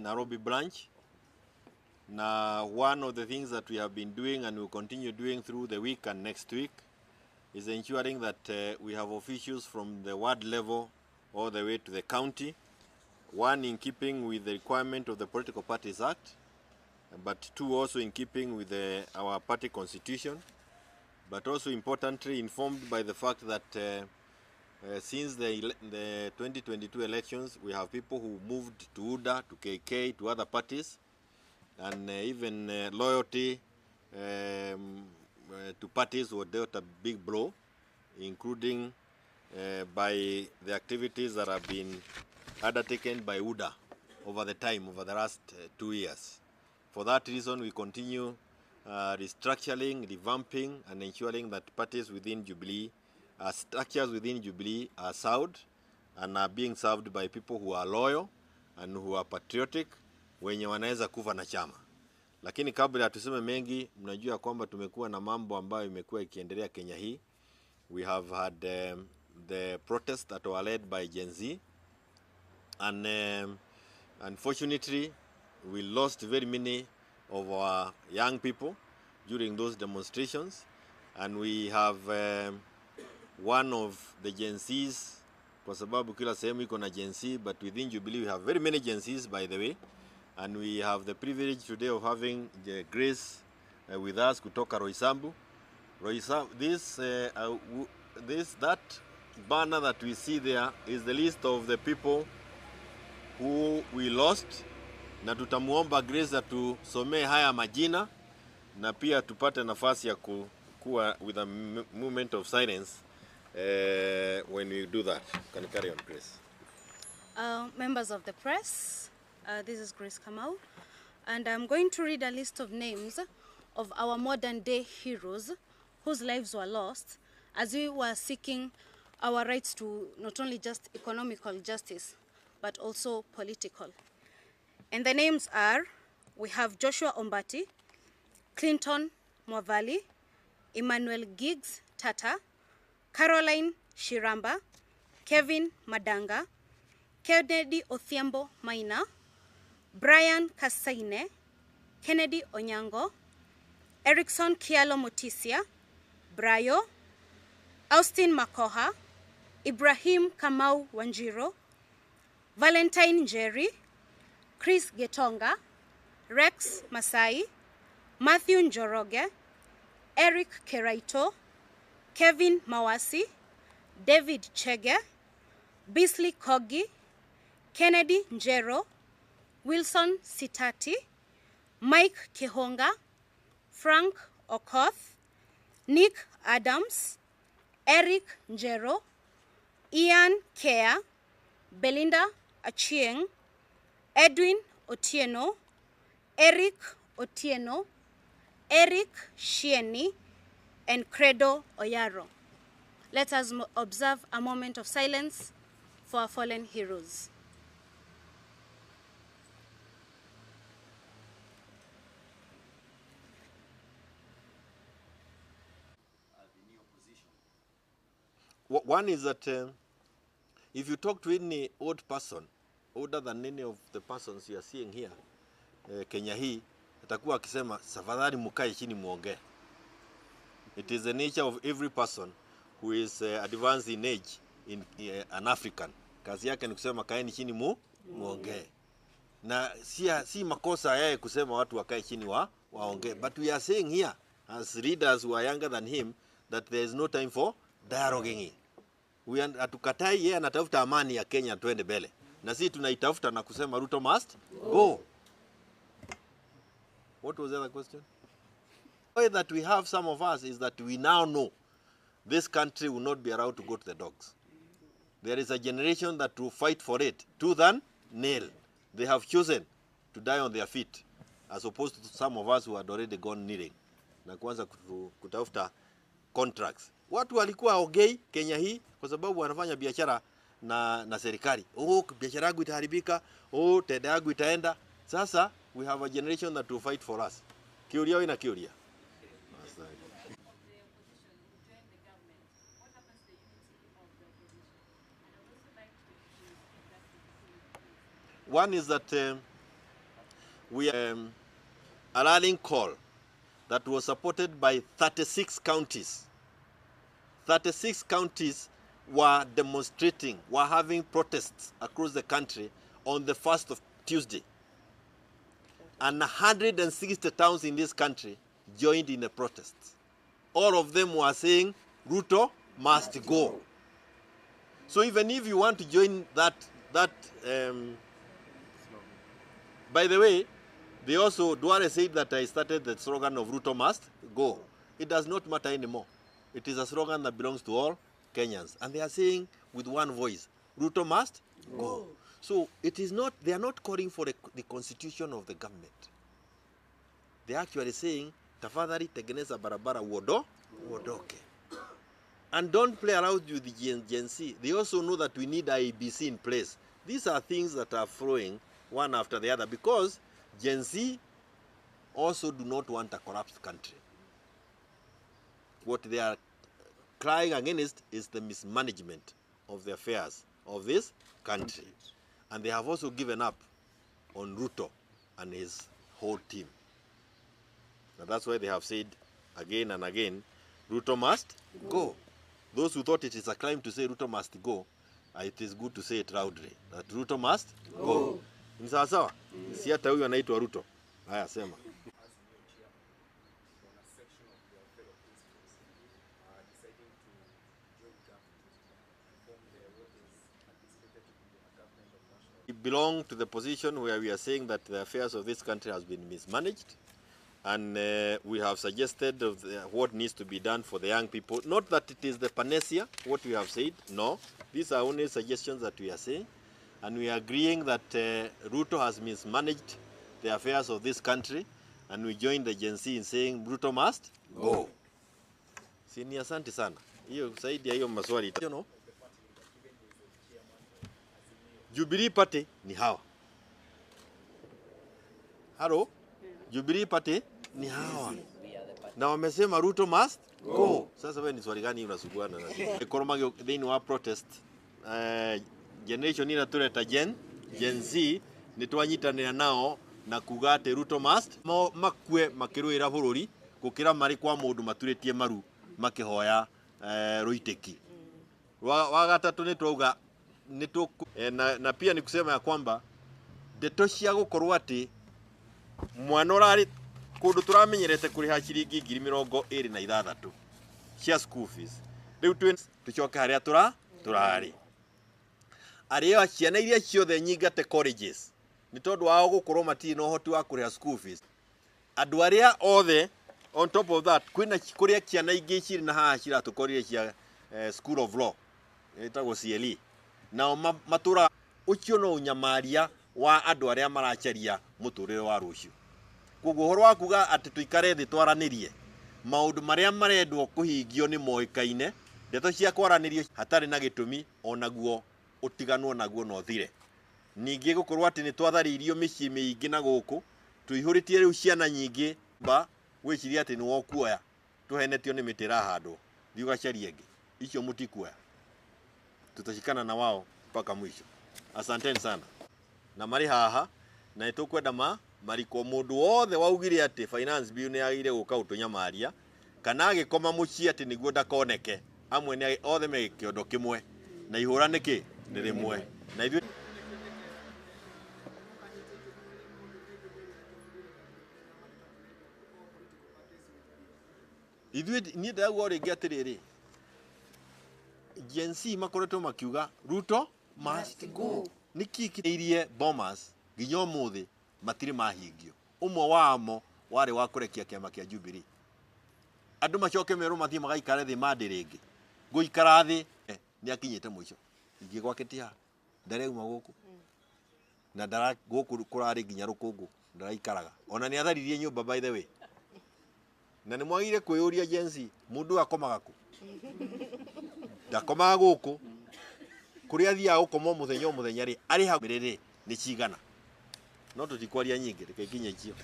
Nairobi branch. Now, one of the things that we have been doing and will continue doing through the week and next week is ensuring that we have officials from the ward level all the way to the county. One, in keeping with the requirement of the Political Parties Act, but two, also in keeping with our party constitution, but also importantly informed by the fact that since the 2022 elections, we have people who moved to UDA, to KK, to other parties, and even loyalty to parties were dealt a big blow, including by the activities that have been undertaken by UDA over the last 2 years. For that reason, we continue restructuring, revamping, and ensuring that parties within Jubilee, structures within Jubilee are served and are being served by people who are loyal and who are patriotic, wenye wanaweza kufa na chama. Lakini kabla ya tuseme mengi, mnajua kwamba tumekuwa na mambo ambayo imekuwa ikiendelea Kenya hii. We have had the protests that were led by Gen Z, and unfortunately we lost very many of our young people during those demonstrations, and we have one of the Gen Zs, kwa sababu kila sehemu iko na Gen Z, but within Jubilee we have very many Gen Zs, by the way, and we have the privilege today of having the Grace with us kutoka Roysambu. That banner that we see there is the list of the people who we lost, na tutamuomba Grace atusomee haya majina na pia tupate nafasi ya kuwa with a moment of silence when we do that. Can you carry on, Grace? Members of the press, this is Grace Kamau, and I'm going to read a list of names of our modern day heroes whose lives were lost as we were seeking our rights to not only just economical justice, but also political. And the names are, we have Joshua Ombati, Clinton Mwavali, Emmanuel Giggs Tata, Caroline Shiramba, Kevin Madanga, Kennedy Othiambo Maina, Brian Kasaine, Kennedy Onyango, Erickson Kialo Motisia, Brayo, Austin Makoha, Ibrahim Kamau Wanjiro, Valentine Jerry, Chris Getonga, Rex Masai, Matthew Njoroge, Eric Keraito, Kevin Mawasi, David Chege, Bisley Kogi, Kennedy Njero, Wilson Sitati, Mike Kihonga, Frank Okoth, Nick Adams, Eric Njero, Ian Kea, Belinda Achieng, Edwin Otieno, Eric Otieno, Eric Shieni, and Credo Oyaro. Let us observe a moment of silence for our fallen heroes. One is that if you talk to any old person, older than any of the persons you are seeing here, Kenya hii, atakuwa akisema safadhali mukae chini muongee. It is the nature of every person who is advanced in age, in an African. Kazi yake ni kusema kaeni chini muongee. Na si makosa yeye kusema watu wakae chini waongee. But we are saying here, as leaders who are younger than him, that there is no time for dialoguing. Hatukatai yeye anatafuta amani ya Kenya tuende mbele. Na sisi tunaitafuta na kusema Ruto must go. What was the other question? The way that we have some of us is that we now know this country will not be allowed to go to the dogs. There is a generation that will fight for it, tooth and nail. They have chosen to die on their feet, as opposed to some of us who had already gone kneeling. Na kuanza kutafuta contracts. Watu walikuwa ogei Kenya hii kwa sababu wanafanya biashara na serikali. Biashara yangu itaharibika, tenda yangu itaenda. Sasa we have a generation that will fight for us. Kiuria ina kiuria. One is that we a rallying call that was supported by 36 counties. 36 counties were demonstrating, were having protests across the country on the 1st of Tuesday. And 160 towns in this country joined in the protests. All of them were saying, Ruto must go. So even if you want to join that by the way, they also, Duare said that I started the slogan of Ruto must go. It does not matter anymore. It is a slogan that belongs to all Kenyans. And they are saying with one voice, Ruto must go. So it is not, they are not calling for the constitution of the government. They are actually saying, tafadhali tengeneza barabara uondoke. And don't play around with the Gen Z. They also know that we need IEBC in place. These are things that are flowing one after the other because Gen Z also do not want a corrupt country. What they are crying against is the mismanagement of the affairs of this country. And they have also given up on Ruto and his whole team. And that's why they have said again and again, Ruto must go. Those who thought it is a crime to say Ruto must go, it is good to say it loudly, that Ruto must go. Ni sawa sawa? Si hata huyu anaitwa Ruto. Haya, sema. We belong to the position where we are saying that the affairs of this country has been mismanaged. And we have suggested of what needs to be done for the young people. Not that it is the panacea, what we have said, no. These are only suggestions that we are saying. And we are agreeing that Ruto has mismanaged the affairs of this country. And we join the Gen Z in saying Ruto must go. Sini asante sana. Hiyo saidi ya hiyo maswali. You know? Jubilee Party ni hawa. Hello? Jubilee Party ni hawa. Na wamesema Ruto must go. Sasa wewe ni swali gani unasuguana na sisi? Ekoromagio thini wa protest generation ina tureta Gen Z ni twanyitanira nao na kuga ati Ruto must makue makirwira bururi gukira mari kwa mundu maturitie maru makihoya ruiteki. Wa gatatu ni twauga na pia ni kusema ya kwamba ndeto cia gukorwo ati mwana urari kundu turamenyerete kuriha ciringi 26,000 cia school fees riu tucoke haria turari aria ciana iria ciothe nyingate colleges ni tondu wao gukorwo matiri no hoti wa kuriha school fees andu aria othe on top of that kwina kuria ciana ingi ciri na haha ciratukorire cia school of law etagwo CLE nao matura ucio no unyamaria wa andu aria maracharia muturire wa rucio koguo horo wa kuga ati tuikare thi twaranirie maundu maria marendwo kuhingio ni moikaine ndeto cia kwaranirio hatari na gitumi onaguo utiganwo naguo no thire ningi gukorwo ati ni twatharirio micii miingi na guku tuihuritie riu ciana nyingi ba gwiciria ati ni wokuoya tuhenetio ni mitira handwo thiuga carienge icio mutikuoya tutashikana na wao mpaka mwisho. Asanteni sana na mari haha na itukwenda mariko mundu wothe waugire ati finance bill ni yagire guka utunyamaria kana agikoma mucii ati niguo ndakoneke amwe ni othe me kiondo kimwe na ihura niki ni rimwe na ithuĩ ni ndagwo ringi atiriri Gen Z makoretwo makiuga Ruto must go nikikiirie bombers nginya umuthi matiri mahingio umwe wamo wari wa kurekia kiama kia Jubilee andu macoke meru mathie magaikare thi mandi ringi guikara thi ni akinyite mwisho ingi gwaketia ndareuma guku na ndara guku kurari nginya rukungu ndaraikaraga ona ni atharirie nyumba by the way na ni mwagire kwiyuria Gen Z mundu akomaga ku ndakomaga guku kuria thia gukoma muthenya ri ari ha miriri ni cigana no tutikwaria nyingi reke kinye icio